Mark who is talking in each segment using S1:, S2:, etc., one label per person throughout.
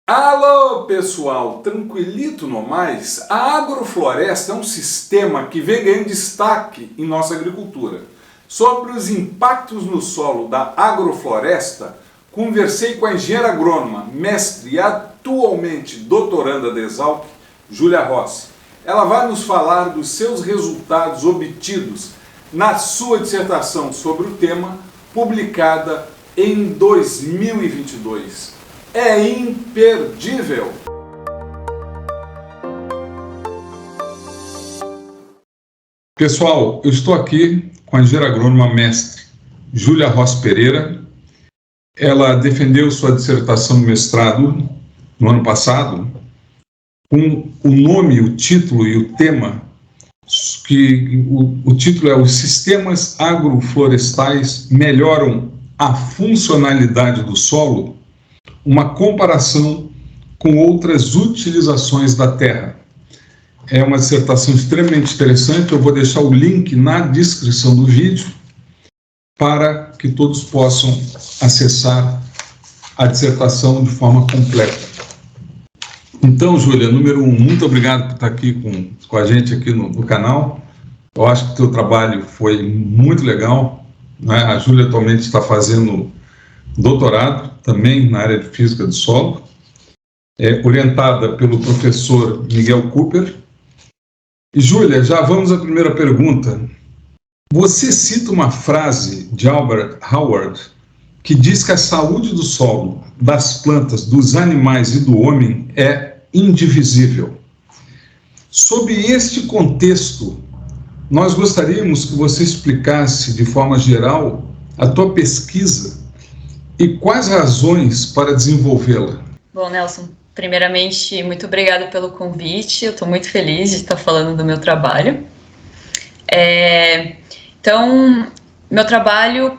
S1: Alô pessoal, tranquilito no mais? A agrofloresta é um sistema que vem ganhando destaque em nossa agricultura. Sobre os impactos no solo da agrofloresta, conversei com a engenheira agrônoma, mestre e atualmente doutoranda da Exalc, Júlia Rossi. Ela vai nos falar dos seus resultados obtidos na sua dissertação sobre o tema, publicada em 2022. É imperdível! Pessoal, eu estou aqui com a engenheira agrônoma mestre Júlia Rossi Pereira. Ela defendeu sua dissertação de mestrado no ano passado com o nome, o título e o tema, que o título é Os Sistemas Agroflorestais Melhoram a Funcionalidade do Solo, uma comparação com outras utilizações da terra. É uma dissertação extremamente interessante, eu vou deixar o link na descrição do vídeo para que todos possam acessar a dissertação de forma completa. Então, Júlia, número 1, muito obrigado por estar aqui com a gente aqui no canal. Eu acho que o teu trabalho foi muito legal, né? A Júlia atualmente está fazendo doutorado também na área de física do solo, orientada pelo professor Miguel Cooper. E, Júlia, já vamos à primeira pergunta. Você cita uma frase de Albert Howard que diz que a saúde do solo, das plantas, dos animais e do homem é indivisível. Sob este contexto, nós gostaríamos que você explicasse de forma geral a tua pesquisa e quais razões para desenvolvê-la.
S2: Bom, Nelson, primeiramente, muito obrigada pelo convite. Eu estou muito feliz de estar falando do meu trabalho. Então, meu trabalho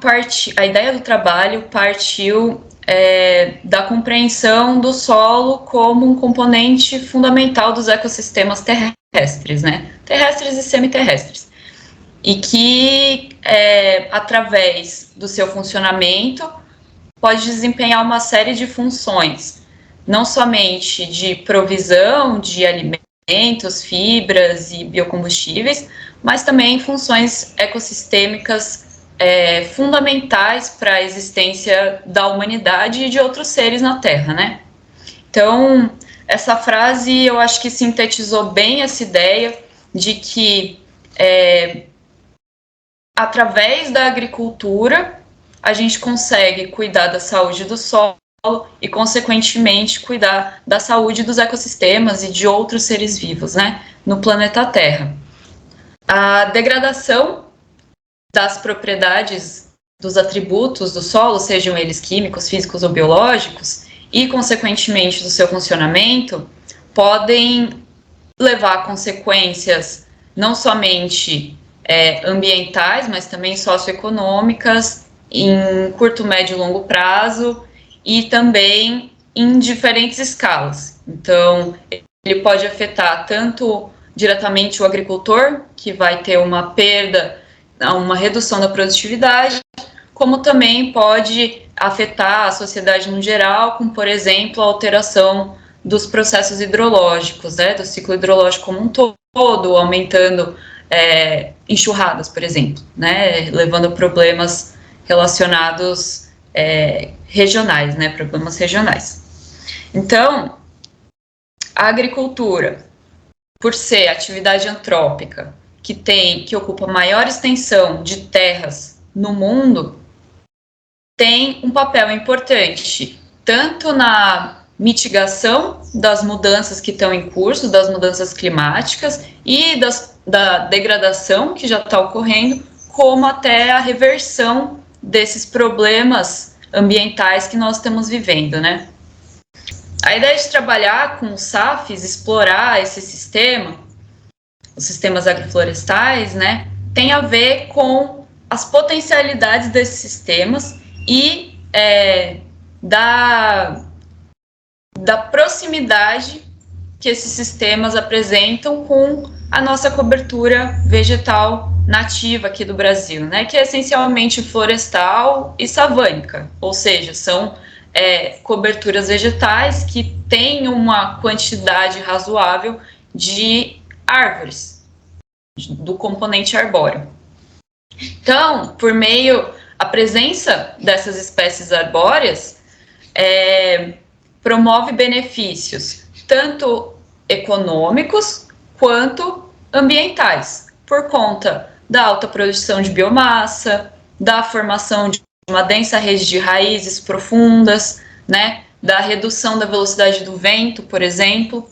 S2: a ideia do trabalho partiu da compreensão do solo como um componente fundamental dos ecossistemas terrestres, né? Terrestres e semiterrestres. E que, através do seu funcionamento, pode desempenhar uma série de funções, não somente de provisão de alimentos, fibras e biocombustíveis, mas também funções ecossistêmicas fundamentais para a existência da humanidade e de outros seres na Terra, né? Então, essa frase eu acho que sintetizou bem essa ideia de que, através da agricultura, a gente consegue cuidar da saúde do solo e, consequentemente, cuidar da saúde dos ecossistemas e de outros seres vivos, né, no planeta Terra. A degradação das propriedades, dos atributos do solo, sejam eles químicos, físicos ou biológicos, e, consequentemente, do seu funcionamento, podem levar a consequências não somente ambientais, mas também socioeconômicas, em curto, médio e longo prazo, e também em diferentes escalas. Então, ele pode afetar tanto diretamente o agricultor, que vai ter uma perda, uma redução da produtividade, como também pode afetar a sociedade no geral, com, por exemplo, a alteração dos processos hidrológicos, né, do ciclo hidrológico como um todo, aumentando enxurradas, por exemplo, né, levando a problemas relacionados regionais, né, problemas regionais. Então, a agricultura, por ser atividade antrópica, que ocupa maior extensão de terras no mundo, tem um papel importante, tanto na mitigação das mudanças que estão em curso, das mudanças climáticas e da degradação que já está ocorrendo, como até a reversão desses problemas ambientais que nós estamos vivendo, né? A ideia de trabalhar com os SAFs, explorar esse sistema, os sistemas agroflorestais, né, tem a ver com as potencialidades desses sistemas e da proximidade que esses sistemas apresentam com a nossa cobertura vegetal nativa aqui do Brasil, né, que é essencialmente florestal e savânica, ou seja, são coberturas vegetais que têm uma quantidade razoável de árvores, do componente arbóreo. Então, a presença dessas espécies arbóreas promove benefícios tanto econômicos quanto ambientais, por conta da alta produção de biomassa, da formação de uma densa rede de raízes profundas, né, da redução da velocidade do vento, por exemplo.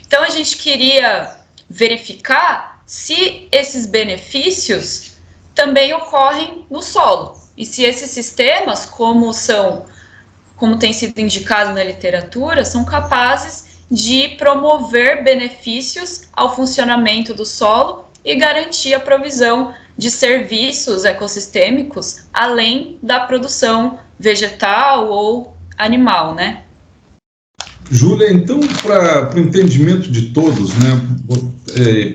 S2: Então, a gente queria verificar se esses benefícios também ocorrem no solo, e se esses sistemas, como tem sido indicado na literatura, são capazes de promover benefícios ao funcionamento do solo e garantir a provisão de serviços ecossistêmicos além da produção vegetal ou animal, né?
S1: Júlia, então, para o entendimento de todos, né,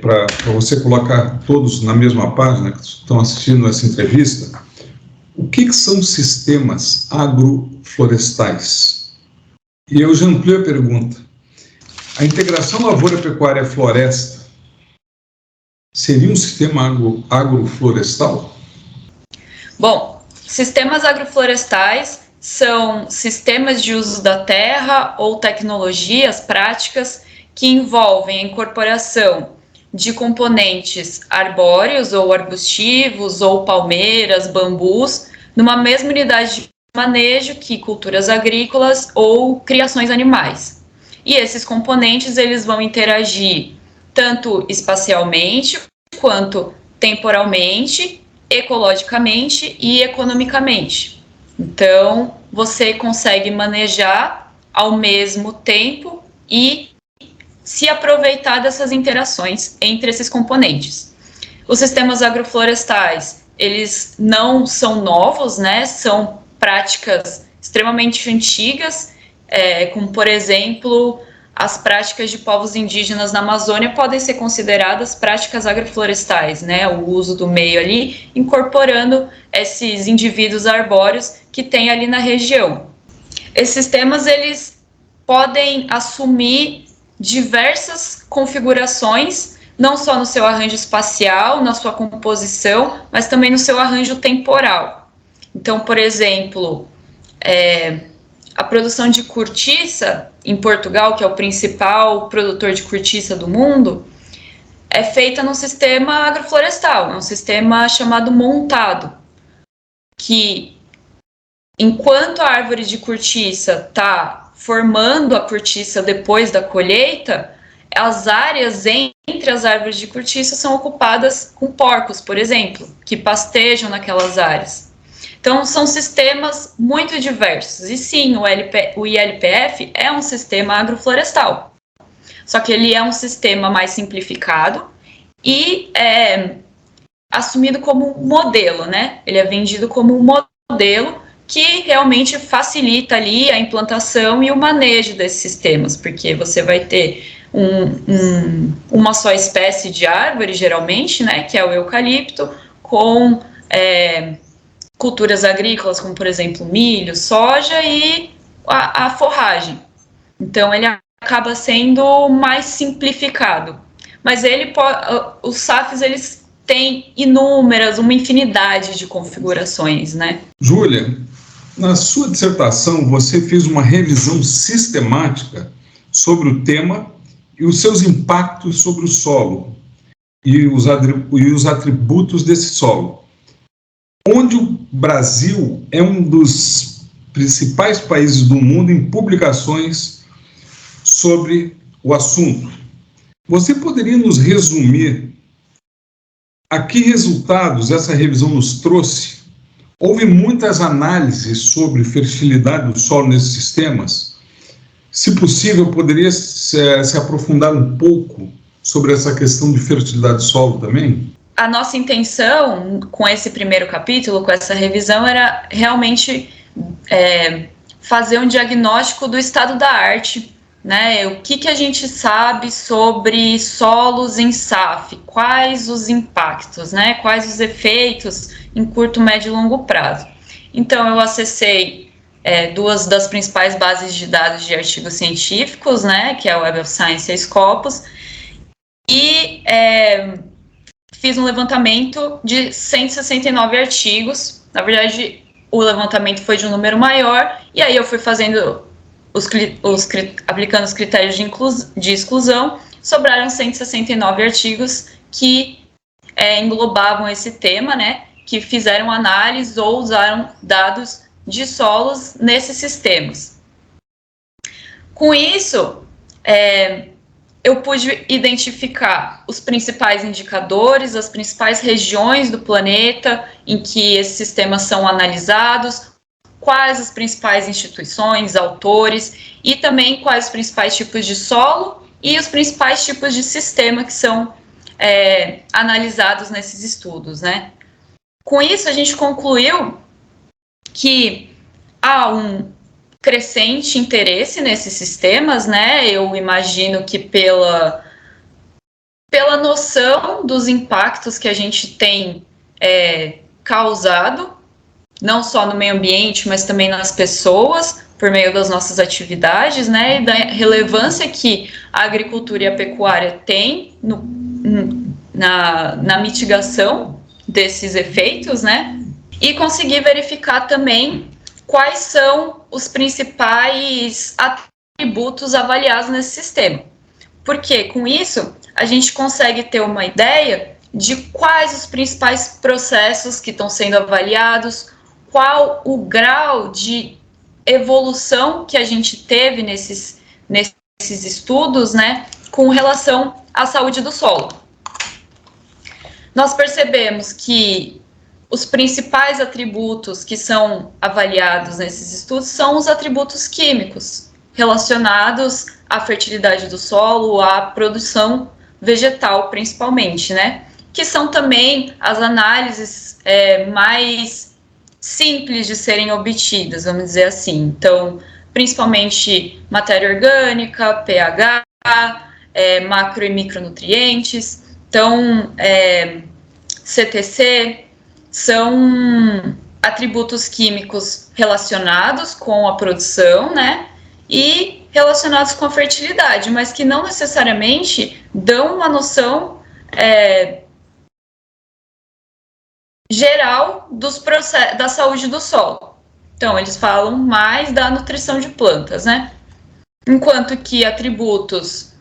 S1: para você colocar todos na mesma página que estão assistindo essa entrevista, o que são sistemas agroflorestais? E eu já amplio a pergunta. A integração lavoura-pecuária-floresta seria um sistema agroflorestal?
S2: Bom, sistemas agroflorestais são sistemas de uso da terra ou tecnologias práticas que envolvem a incorporação de componentes arbóreos ou arbustivos ou palmeiras, bambus, numa mesma unidade de manejo que culturas agrícolas ou criações animais. E esses componentes eles vão interagir tanto espacialmente quanto temporalmente, ecologicamente e economicamente. Então, você consegue manejar ao mesmo tempo e se aproveitar dessas interações entre esses componentes. Os sistemas agroflorestais, eles não são novos, né? São práticas extremamente antigas, como, por exemplo, as práticas de povos indígenas na Amazônia podem ser consideradas práticas agroflorestais, né? O uso do meio ali, incorporando esses indivíduos arbóreos que tem ali na região. Esses sistemas, eles podem assumir diversas configurações, não só no seu arranjo espacial, na sua composição, mas também no seu arranjo temporal. Então, por exemplo, a produção de cortiça em Portugal, que é o principal produtor de cortiça do mundo, é feita num sistema agroflorestal, é um sistema chamado montado, que enquanto a árvore de cortiça está formando a cortiça depois da colheita, as áreas entre as árvores de cortiça são ocupadas com porcos, por exemplo, que pastejam naquelas áreas. Então, são sistemas muito diversos. E sim, o ILPF é um sistema agroflorestal. Só que ele é um sistema mais simplificado e assumido como modelo, né? Ele é vendido como um modelo que realmente facilita ali a implantação e o manejo desses sistemas, porque você vai ter uma só espécie de árvore, geralmente, né? Que é o eucalipto, com culturas agrícolas, como, por exemplo, milho, soja e a forragem. Então, ele acaba sendo mais simplificado. Mas os SAFs, eles têm uma infinidade de configurações, né?
S1: Júlia, na sua dissertação, você fez uma revisão sistemática sobre o tema e os seus impactos sobre o solo e os atributos desse solo. Onde o Brasil é um dos principais países do mundo em publicações sobre o assunto. Você poderia nos resumir a que resultados essa revisão nos trouxe? Houve muitas análises sobre fertilidade do solo nesses sistemas. Se possível, poderia se aprofundar um pouco sobre essa questão de fertilidade do solo também?
S2: A nossa intenção com esse primeiro capítulo, com essa revisão, era realmente fazer um diagnóstico do estado da arte, né? O que a gente sabe sobre solos em SAF, quais os impactos, né? Quais os efeitos em curto, médio e longo prazo. Então, eu acessei duas das principais bases de dados de artigos científicos, né, que é o Web of Science e a Scopus, e fiz um levantamento de 169 artigos. Na verdade, o levantamento foi de um número maior, e aí eu fui fazendo aplicando os critérios de exclusão, sobraram 169 artigos que englobavam esse tema, né, que fizeram análise ou usaram dados de solos nesses sistemas. Com isso, eu pude identificar os principais indicadores, as principais regiões do planeta em que esses sistemas são analisados, quais as principais instituições, autores, e também quais os principais tipos de solo e os principais tipos de sistema que são analisados nesses estudos, né? Com isso, a gente concluiu que há um crescente interesse nesses sistemas, né? Eu imagino que pela noção dos impactos que a gente tem causado, não só no meio ambiente, mas também nas pessoas, por meio das nossas atividades, né? E da relevância que a agricultura e a pecuária têm na mitigação desses efeitos, né? E conseguir verificar também quais são os principais atributos avaliados nesse sistema. Porque, com isso, a gente consegue ter uma ideia de quais os principais processos que estão sendo avaliados, qual o grau de evolução que a gente teve nesses estudos, né, com relação à saúde do solo. Nós percebemos que os principais atributos que são avaliados nesses estudos são os atributos químicos relacionados à fertilidade do solo, à produção vegetal, principalmente, né? Que são também as análises mais simples de serem obtidas, vamos dizer assim. Então, principalmente matéria orgânica, pH, macro e micronutrientes. Então, CTC são atributos químicos relacionados com a produção, né? E relacionados com a fertilidade, mas que não necessariamente dão uma noção geral da saúde do solo. Então, eles falam mais da nutrição de plantas, né? Enquanto que atributos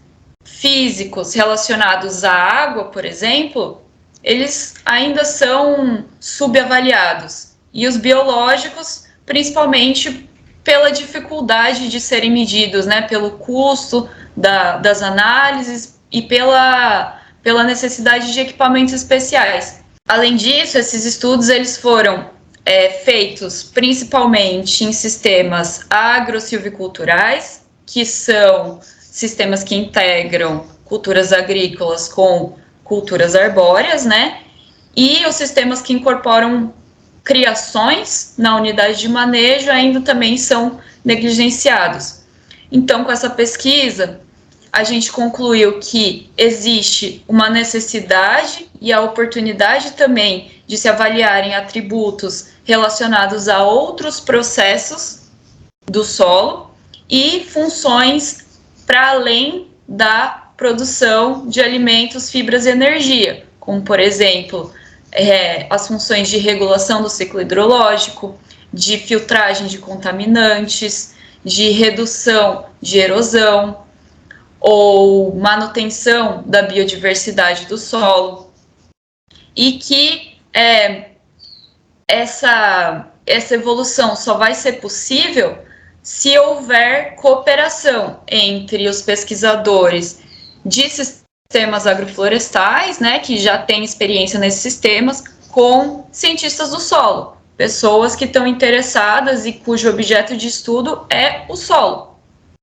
S2: físicos relacionados à água, por exemplo, eles ainda são subavaliados. E os biológicos, principalmente pela dificuldade de serem medidos, né? Pelo custo das análises e pela necessidade de equipamentos especiais. Além disso, esses estudos eles foram feitos principalmente em sistemas agrosilviculturais, que são sistemas que integram culturas agrícolas com culturas arbóreas, né? E os sistemas que incorporam criações na unidade de manejo ainda também são negligenciados. Então, com essa pesquisa, a gente concluiu que existe uma necessidade e a oportunidade também de se avaliarem atributos relacionados a outros processos do solo e funções para além da produção de alimentos, fibras e energia, como, por exemplo, as funções de regulação do ciclo hidrológico, de filtragem de contaminantes, de redução de erosão, ou manutenção da biodiversidade do solo, e que essa evolução só vai ser possível se houver cooperação entre os pesquisadores de sistemas agroflorestais, né, que já têm experiência nesses sistemas, com cientistas do solo, pessoas que estão interessadas e cujo objeto de estudo é o solo.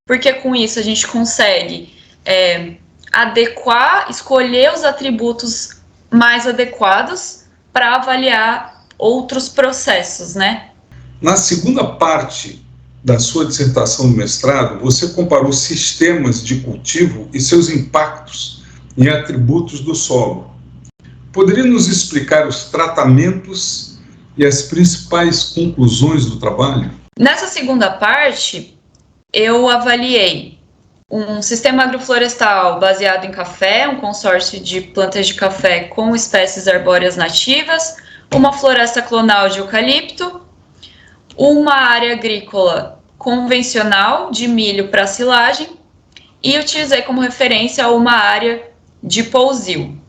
S2: Porque com isso a gente consegue escolher os atributos mais adequados para avaliar outros processos, né?
S1: Na segunda parte da sua dissertação do mestrado, você comparou sistemas de cultivo e seus impactos em atributos do solo. Poderia nos explicar os tratamentos e as principais conclusões do trabalho?
S2: Nessa segunda parte, eu avaliei um sistema agroflorestal baseado em café, um consórcio de plantas de café com espécies arbóreas nativas, uma floresta clonal de eucalipto, uma área agrícola convencional de milho para silagem e utilizei como referência uma área de pousio.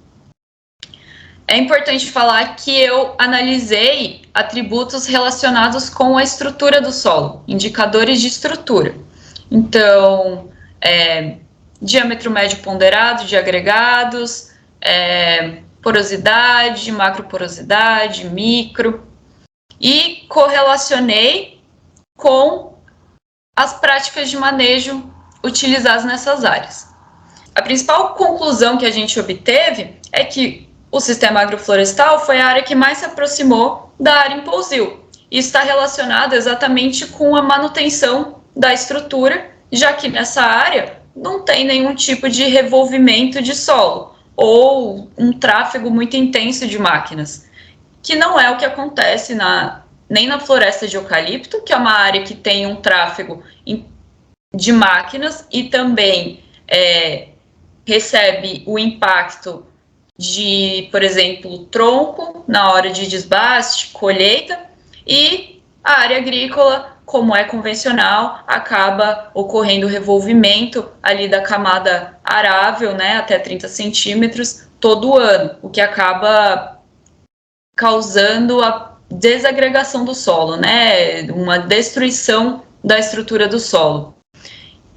S2: É importante falar que eu analisei atributos relacionados com a estrutura do solo, indicadores de estrutura. Então, diâmetro médio ponderado de agregados, porosidade, macroporosidade, micro, e correlacionei com as práticas de manejo utilizadas nessas áreas. A principal conclusão que a gente obteve é que o sistema agroflorestal foi a área que mais se aproximou da área em pousio. Isso está relacionado exatamente com a manutenção da estrutura, já que nessa área não tem nenhum tipo de revolvimento de solo ou um tráfego muito intenso de máquinas, que não é o que acontece nem na floresta de eucalipto, que é uma área que tem um tráfego de máquinas e também recebe o impacto de, por exemplo, tronco na hora de desbaste, colheita, e a área agrícola, como é convencional, acaba ocorrendo revolvimento ali da camada arável, né, até 30 centímetros, todo ano, o que acaba causando a desagregação do solo, né, uma destruição da estrutura do solo.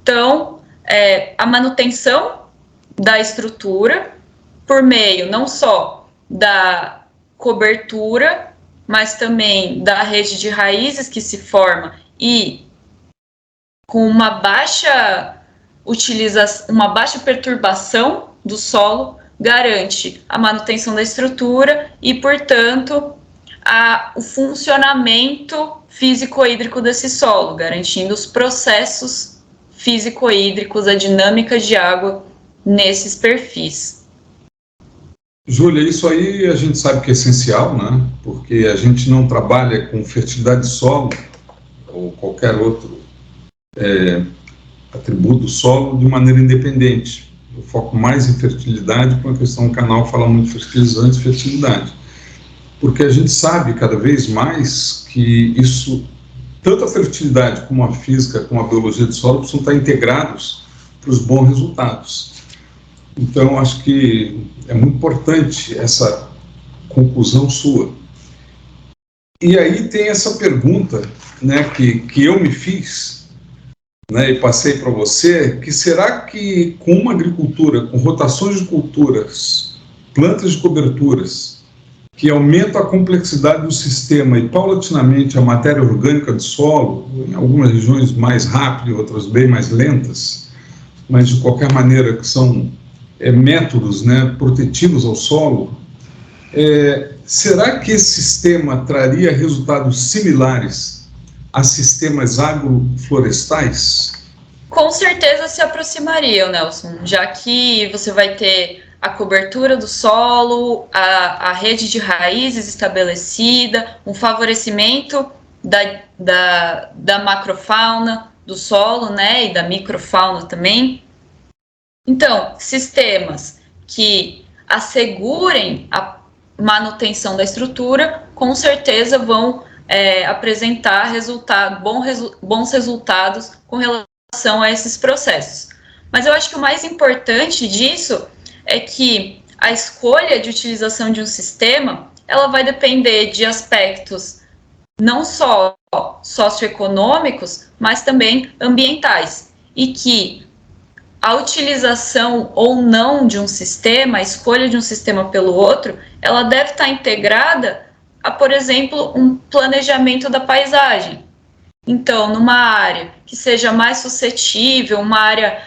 S2: Então, a manutenção da estrutura por meio não só da cobertura, mas também da rede de raízes que se forma e com uma baixa perturbação do solo, garante a manutenção da estrutura e, portanto, o funcionamento físico-hídrico desse solo, garantindo os processos físico-hídricos, a dinâmica de água nesses perfis.
S1: Júlia, isso aí a gente sabe que é essencial, né? Porque a gente não trabalha com fertilidade de solo ou qualquer outro atributo do solo de maneira independente. Eu foco mais em fertilidade, com a questão do canal fala muito fertilizantes e fertilidade. Porque a gente sabe cada vez mais que isso, tanto a fertilidade como a física, como a biologia do solo, precisam estar integrados para os bons resultados. Então, acho que é muito importante essa conclusão sua. E aí tem essa pergunta, né, que eu me fiz, né, e passei para você, que será que com uma agricultura, com rotações de culturas, plantas de coberturas, que aumentam a complexidade do sistema e paulatinamente a matéria orgânica do solo, em algumas regiões mais rápido, outras bem mais lentas, mas de qualquer maneira que são métodos, né, protetivos ao solo, será que esse sistema traria resultados similares a sistemas agroflorestais?
S2: Com certeza se aproximariam, Nelson, já que você vai ter a cobertura do solo, a rede de raízes estabelecida, um favorecimento da macrofauna do solo, né, e da microfauna também. Então, sistemas que assegurem a manutenção da estrutura, com certeza vão apresentar bons resultados com relação a esses processos. Mas eu acho que o mais importante disso é que a escolha de utilização de um sistema, ela vai depender de aspectos não só socioeconômicos, mas também ambientais, e que a utilização ou não de um sistema, a escolha de um sistema pelo outro, ela deve estar integrada a, por exemplo, um planejamento da paisagem. Então, numa área que seja mais suscetível, uma área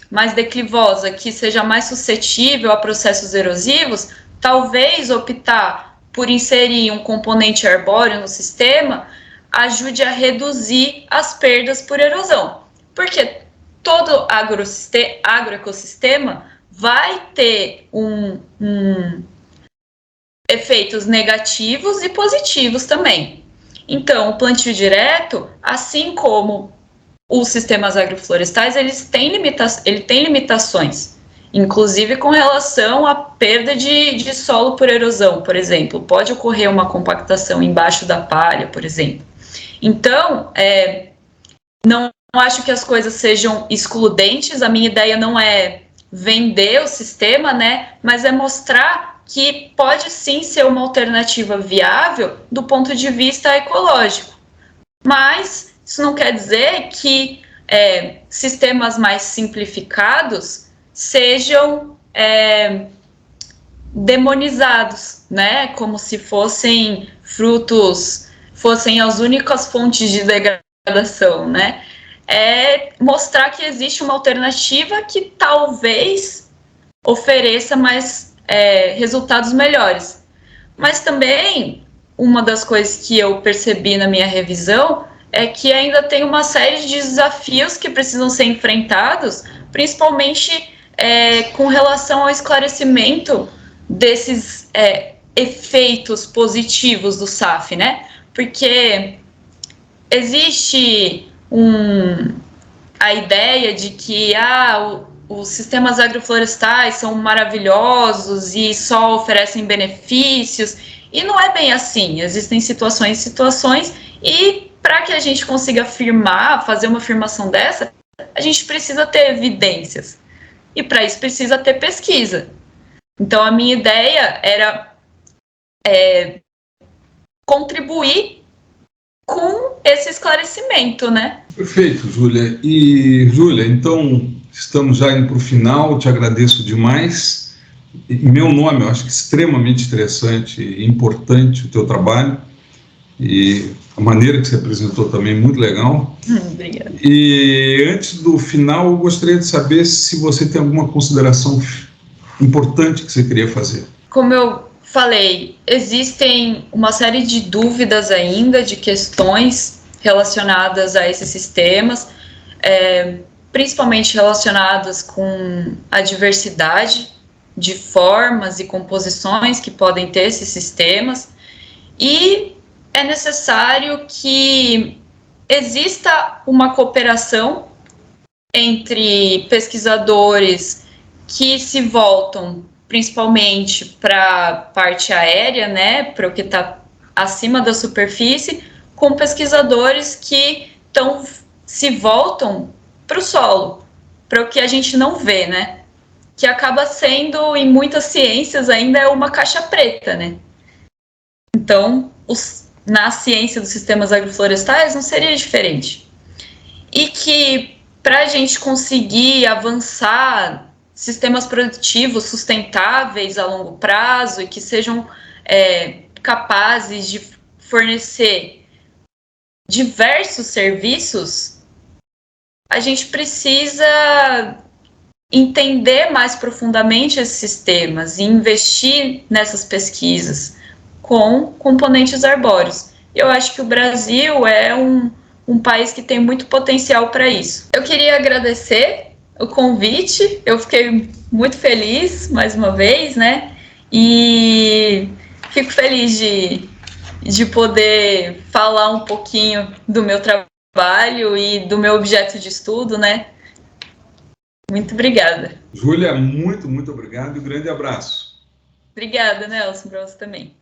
S2: mais declivosa, que seja mais suscetível a processos erosivos, talvez optar por inserir um componente arbóreo no sistema ajude a reduzir as perdas por erosão. Porque todo agroecossistema vai ter efeitos negativos e positivos também. Então, o plantio direto, assim como os sistemas agroflorestais, ele tem limitações, inclusive com relação à perda de solo por erosão, por exemplo. Pode ocorrer uma compactação embaixo da palha, por exemplo. Então, não acho que as coisas sejam excludentes, a minha ideia não é vender o sistema, né, mas é mostrar que pode sim ser uma alternativa viável do ponto de vista ecológico. Mas isso não quer dizer que sistemas mais simplificados sejam demonizados, né? Como se fossem frutos, fossem as únicas fontes de degradação, né? É mostrar que existe uma alternativa que talvez ofereça mais resultados melhores. Mas também, uma das coisas que eu percebi na minha revisão é que ainda tem uma série de desafios que precisam ser enfrentados, principalmente com relação ao esclarecimento desses efeitos positivos do SAF, né? Porque existe a ideia de que os sistemas agroflorestais são maravilhosos e só oferecem benefícios, e não é bem assim. Existem situações, e para que a gente consiga fazer uma afirmação dessa, a gente precisa ter evidências, e para isso precisa ter pesquisa. Então, a minha ideia era contribuir com esse esclarecimento, né?
S1: Perfeito, Júlia. E, Júlia, então, estamos já indo para o final, te agradeço demais. Meu nome, eu acho que é extremamente interessante e importante o teu trabalho, e a maneira que você apresentou também, muito legal.
S2: Obrigada.
S1: E antes do final, eu gostaria de saber se você tem alguma consideração importante que você queria fazer.
S2: Como eu falei, existem uma série de dúvidas ainda, de questões relacionadas a esses sistemas, principalmente relacionadas com a diversidade de formas e composições que podem ter esses sistemas, e é necessário que exista uma cooperação entre pesquisadores que se voltam principalmente para a parte aérea, né, para o que está acima da superfície, com pesquisadores que se voltam para o solo, para o que a gente não vê, né, que acaba sendo, em muitas ciências, ainda uma caixa preta, né. Então, na ciência dos sistemas agroflorestais não seria diferente. E que, para a gente conseguir avançar sistemas produtivos sustentáveis a longo prazo e que sejam capazes de fornecer diversos serviços, a gente precisa entender mais profundamente esses sistemas e investir nessas pesquisas com componentes arbóreos. Eu acho que o Brasil é um país que tem muito potencial para isso. Eu queria agradecer o convite, eu fiquei muito feliz mais uma vez, né? E fico feliz de poder falar um pouquinho do meu trabalho e do meu objeto de estudo, né? Muito obrigada.
S1: Júlia, muito, muito obrigado e um grande abraço.
S2: Obrigada, Nelson, para você também.